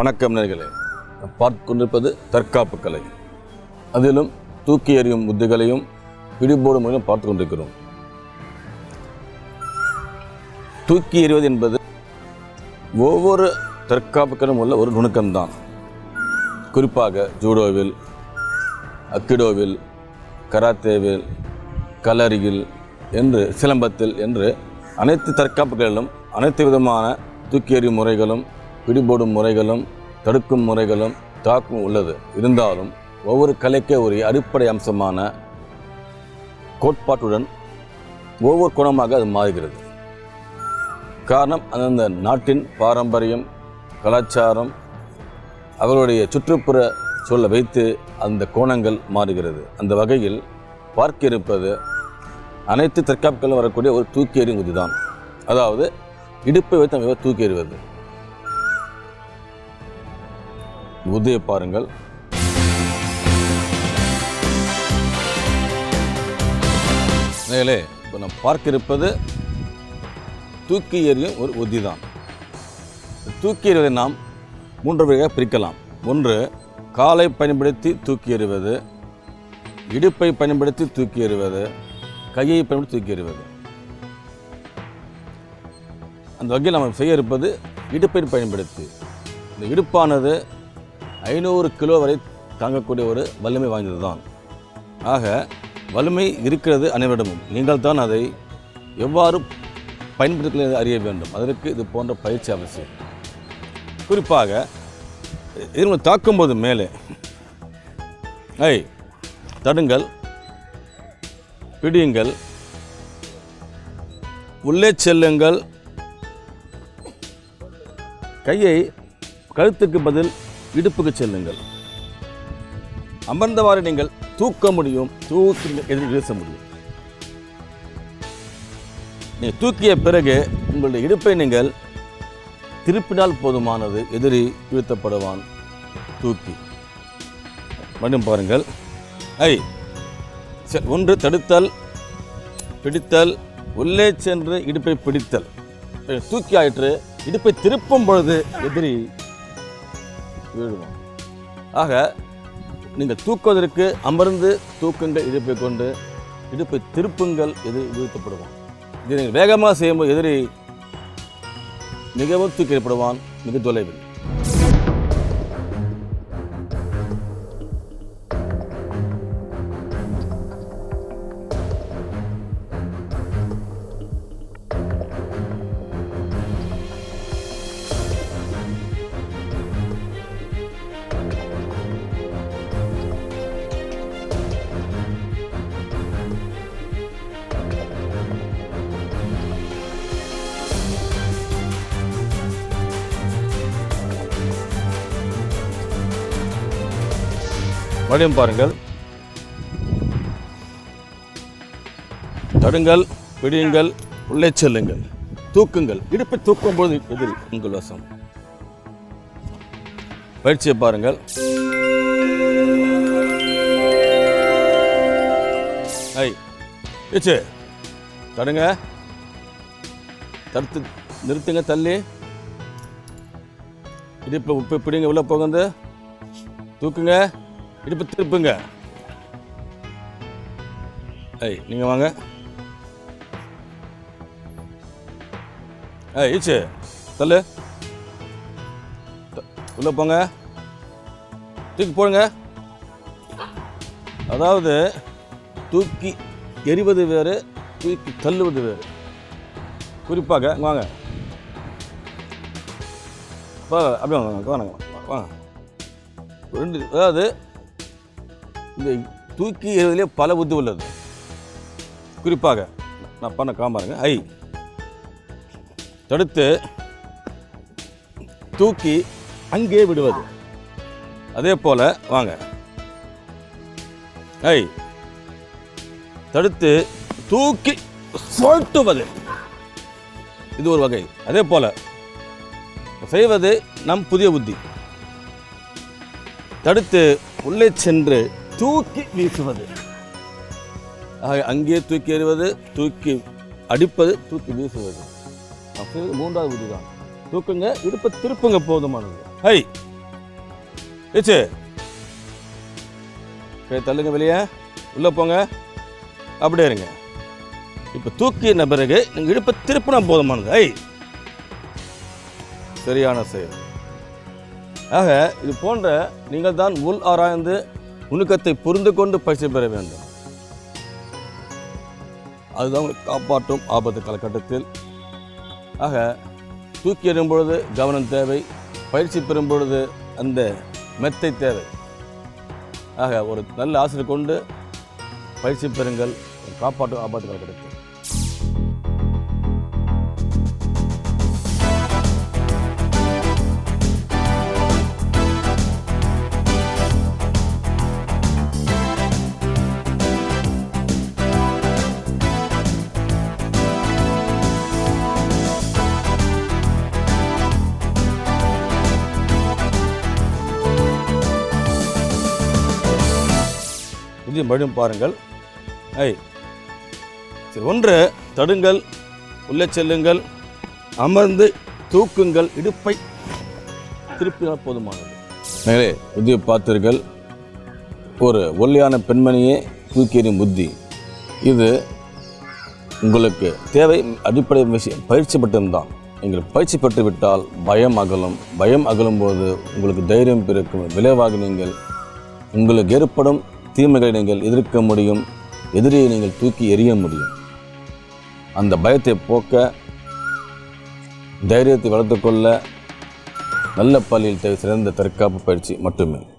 வணக்கம் நேயர்களே, பார்த்து கொண்டிருப்பது தற்காப்பு கலை. அதிலும் தூக்கி எறியும் புத்திகளையும் பிடிபோடும் முறையும் பார்த்து கொண்டிருக்கிறோம். தூக்கி எறிவது என்பது ஒவ்வொரு தற்காப்புக்களும் உள்ள ஒரு நுணுக்கம்தான். குறிப்பாக ஜூடோவில், அக்கிடோவில், கராத்தேவில், கலரியில் என்று சிலம்பத்தில் என்று அனைத்து தற்காப்புகளிலும் அனைத்து விதமான தூக்கி எறியும் முறைகளும் பிடிபோடும் முறைகளும் தடுக்கும் முறைகளும் தாக்கும் உள்ளது. இருந்தாலும் ஒவ்வொரு கலைக்கே ஒரு அடிப்படை அம்சமான கோட்பாட்டுடன் ஒவ்வொரு குணமாக அது மாறுகிறது. காரணம், அந்தந்த நாட்டின் பாரம்பரியம், கலாச்சாரம், அவர்களுடைய சுற்றுப்புற சூழலை வைத்து அந்த கோணங்கள் மாறுகிறது. அந்த வகையில் பார்க்க இருப்பது அனைத்து தற்காப்புகளும் வரக்கூடிய ஒரு தூக்கி எறியும் உத்திதான். அதாவது இடுப்பை வைத்து நம்ம தூக்கி எறிவது. உத்தியை பாருங்கள். நேயர்களே, இப்போ நம்ம பார்க்க இருப்பது தூக்கி எறியும் ஒரு உத்தி தான். தூக்கி எறிவதை நாம் 3 வகையாக பிரிக்கலாம். ஒன்று, காலை பயன்படுத்தி தூக்கி எறிவது, இடுப்பை பயன்படுத்தி தூக்கி எறிவது, கையை பயன்படுத்தி தூக்கி எறிவது. அந்த வகையில் நம்ம செய்ய இருப்பது இடுப்பை பயன்படுத்தி. இந்த இடுப்பானது 500 கிலோ வரை தாங்கக்கூடிய ஒரு வலிமை வாய்ந்தது தான். ஆக வலிமை இருக்கிறது அனைவரிடமும். நீங்கள் தான் அதை எவ்வாறு பயன்படுத்த அறிய வேண்டும். அதற்கு இது போன்ற பயிற்சி அவசியம். குறிப்பாக இது தாக்கும்போது மேலே தடுங்கள், பிடியுங்கள், உள்ளே செல்லுங்கள், கையை கழுத்துக்கு பதில் இடுப்புக்கு செல்லுங்கள். அமர்ந்தவாறு நீங்கள் தூக்க முடியும், தூக்கி எதிரி வீச முடியும். நீங்கள் தூக்கிய பிறகு உங்களுடைய இடுப்பை நீங்கள் திருப்பினால் போதுமானது, எதிரி வீழ்த்தப்படுவான். தூக்கி மறுபடியும் பாருங்கள். ஒன்று, தடுத்தல், பிடித்தல், உள்ளே சென்று இடுப்பை பிடித்தல். தூக்கி ஆயிற்று, இடுப்பை திருப்பும் பொழுது எதிரி வீழுவான். ஆக நீங்கள் தூக்குவதற்கு அமர்ந்து தூக்குங்கள், இடுப்பை கொண்டு இடுப்பை திருப்புங்கள், எதிரி வீழ்த்தப்படுவான். இதை நீங்கள் வேகமாக செய்யும்போது எதிரி மிகவும் தூக்கி எறியப்படுவான், மிக தொலைவில். மறுபடியும் பாருங்கள். தடுங்கள், பிடியுங்கள், உள்ளே செல்லுங்கள், தூக்குங்கள், இடுப்பை தூக்கும்போது எதிரி உங்கள் வசம். பயிற்சியை பாருங்கள். தடுங்க, தடுத்து நிறுத்துங்க, தள்ளி இடுப்பை உப்பை பிடிங்க, உள்ள போகுது, தூக்குங்க, இடுப்பு திருப்புங்க. நீங்க வாங்க. ஈச்சு தள்ளு, உள்ள போங்க, தூக்கி போடுங்க. அதாவது தூக்கி எறிவது வேறு, தூக்கி தள்ளுவது வேறு. குறிப்பாக வாங்க, அப்படியே வாங்க வாங்க. ரெண்டு, அதாவது இந்த தூக்கி எறிவதிலே பல புத்தி உள்ளது. குறிப்பாக நான் பண்ண காமாருங்க. தடுத்து தூக்கி அங்கே விடுவது. அதே போல வாங்க. தடுத்து தூக்கி சுழட்டுவது, இது ஒரு வகை. அதே போல செய்வது நம் புதிய புத்தி. தடுத்து உள்ளே சென்று தூக்கி வீசுவது, அங்கே தூக்கி எறிவது, தூக்கி அடிப்பது, தூக்கி வீசுவது. மூன்றாவது புத்தி தான். தூக்குங்க, இடுப்பை திருப்புங்க, போதுமானது. ஏச்சு தள்ளுங்க வெளியே, உள்ளே போங்க, அப்படியே இருங்க. இப்போ தூக்கின பிறகு நீங்கள் இடுப்பை திருப்பினா போதுமானது. சரியான செயல். ஆக இது போன்ற நீங்கள் தான் உள் ஆராய்ந்து நுணுக்கத்தை புரிந்து கொண்டு பயிற்சி பெற வேண்டும். அதுதான் உங்களை காப்பாற்றும் ஆபத்து காலகட்டத்தில். ஆக தூக்கி எறியும் பொழுது கவனம் தேவை, பயிற்சி பெறும் பொழுது அந்த மெத்தை தேவை. ஆக ஒரு நல்ல ஆசிரியர் கொண்டு பயிற்சி பெறுங்கள், காப்பாற்றும் ஆபத்து காலகட்டத்தில். இது மறுபடியும் பாருங்கள். சரி, ஒன்று தடுங்கள், உள்ளே செல்லுங்கள், அமர்ந்து தூக்குங்கள், இடுப்பை திருப்பினால் போதுமானது. மேலே புத்தியை பார்த்தீர்கள், ஒரு ஒல்லியான பெண்மணியே தூக்கி எறியும் புத்தி. இது உங்களுக்கு தேவை அடிப்படை விஷயம். பயிற்சி மட்டும்தான். நீங்கள் பயிற்சி பெற்று விட்டால் பயம் அகலும். பயம் அகலும் போது உங்களுக்கு தைரியம் பிறக்கும். விளைவாக நீங்கள் உங்களுக்கு ஏற்படும் தீமைகளை நீங்கள் எதிர்க்க முடியும், எதிரியை நீங்கள் தூக்கி எறிய முடியும். அந்த பயத்தை போக்க, தைரியத்தை வளர்த்துக்கொள்ள நல்ல பள்ளியில் சிறந்த தற்காப்பு பயிற்சி மட்டுமே.